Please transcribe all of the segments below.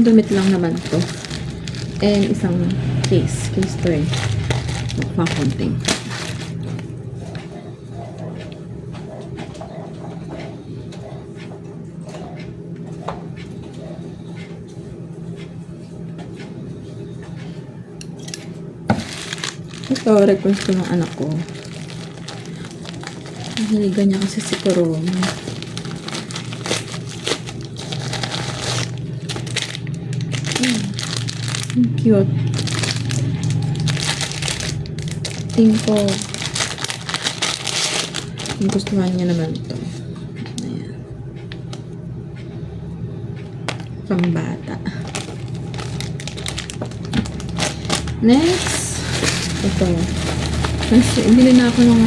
damit lang naman to. And isang case to eh. Konting. Ito, request ko ng anak ko. Nahiligan niya kasi si Coron. Cute. Tingin ko gustuhan niya naman ito. Ayan. Pambata. Next. Ito. Kasi ibili na ako ng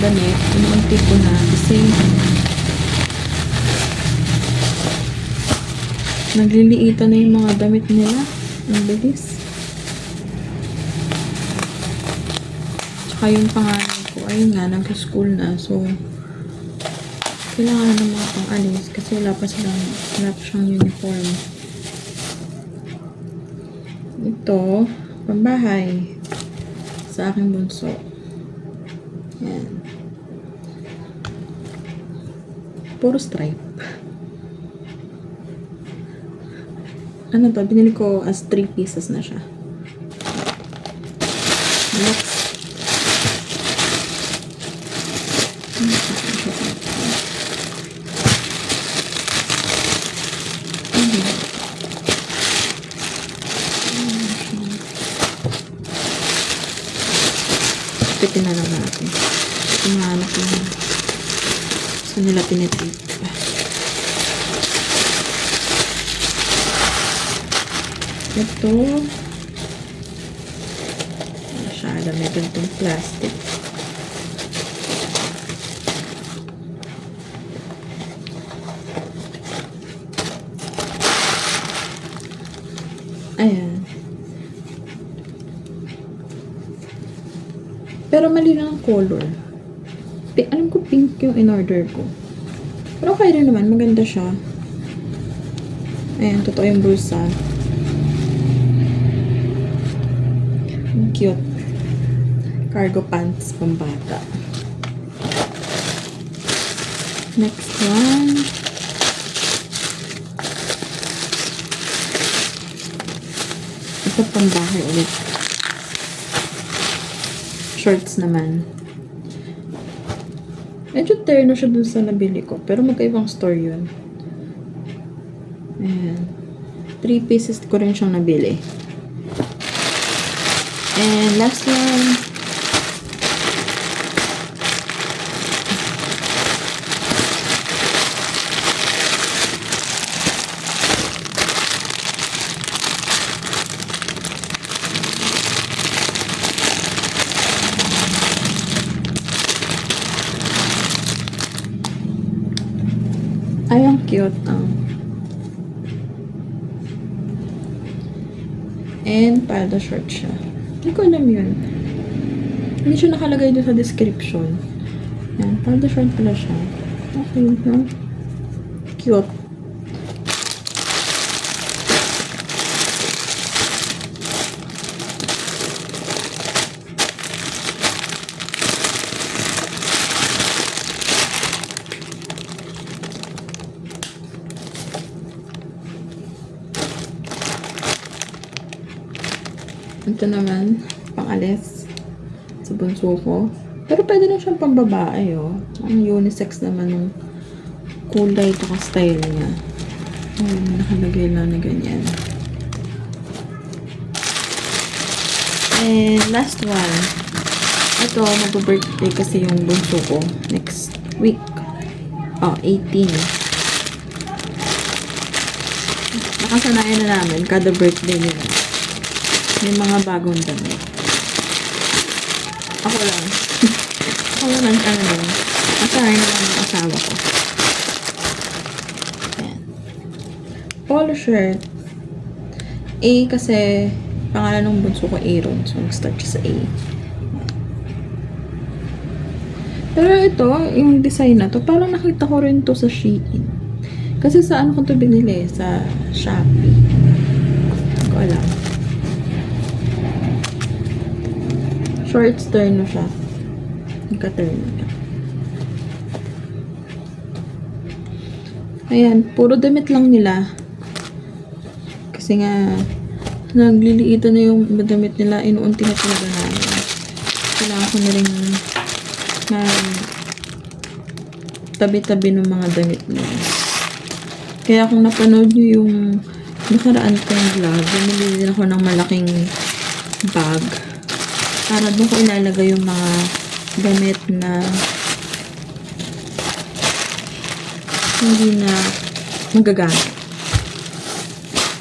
damit. Inuunti ko na. Kasi nagliliitan na yung mga damit nila. Ang bilis. Tsaka yung pangalan ko, ayun nga, nag-school na. So, kailangan na mga pang-alis kasi wala pa siyang uniform. Ito, pambahay sa aking bunso. Yan. Puro stripe. Ano to? Binili ko as 3 pieces na siya. Next. Pitin na lang natin. Tumahanap lang. Saan nila tinitake. Ito. Masyada. May gantong plastic. Ayan. Pero mali lang ang color. Alam ko pink yung in-order ko. Pero okay rin naman. Maganda siya. Ayan. Totoo yung bulsa. Cute. Cargo pants pambata. Next one. Ito pambahay ulit. Shorts naman. Medyo terno siya dun sa nabili ko. Pero magkaibang store yun. Ayan. 3 pieces ko rin siyang nabili. And last one. Ay, ang cute. And palda short siya. Hindi ko alam yun. Hindi siya nakalagay doon sa description. Yan. Palda short pala siya. Okay, no? Cute. Ito naman, pang-alis sa bunso ko. Pero pwede na siyang pang-babae, oh. Ang unisex naman ng kulay ito ka style niya. Oh, nakalagay lang na ganyan. And last one. Ito, mag-birthday kasi yung bunso ko next week. Oh, 18. Nakasanayan na namin kada birthday nila. May mga bagong damit. Ako lang. Ako lang ano lang. Asahin na lang ang asawa ko. Ayan. Polo shirt. A kasi pangalan ng bunso ko Aaron. So, nag-start siya sa A. Pero ito, yung design na to, parang nakita ko rin to sa Shein. Kasi sa ano ko to binili? Sa Shopee. Shorts turn na siya. Nagka-turn na siya. Ayan, puro damit lang nila. Kasi nga, nagliliito na yung damit nila, inuunti na talaga namin. Kailangan ko na rin tabi-tabi ng mga damit nila. Kaya kung napanood nyo yung nakaraan kong vlog, bumili din ako ng malaking bag. Para doon ko ilalagay yung mga damit na hindi na magagamit.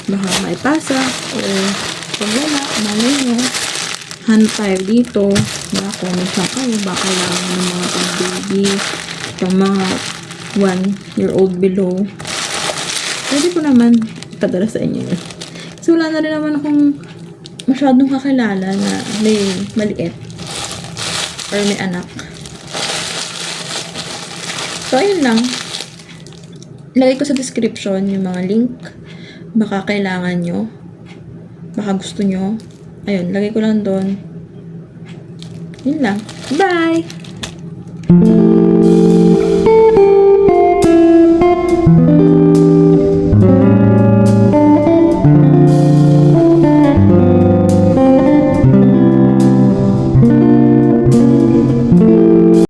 Baka maipasa o pag wala, malay nyo, hanap tayo dito. Baka comment lang kayo, baka lang ng mga pang-baby, pang mga 1-year-old below. Pwede ko naman padala sa inyo yun. So, wala na rin naman akong masyadong kakilala na may maliit or may anak. So, ayun lang. Ilagay ko sa description yung mga link. Baka kailangan nyo. Baka gusto nyo. Ayun, lagay ko lang doon. Yun lang. Bye!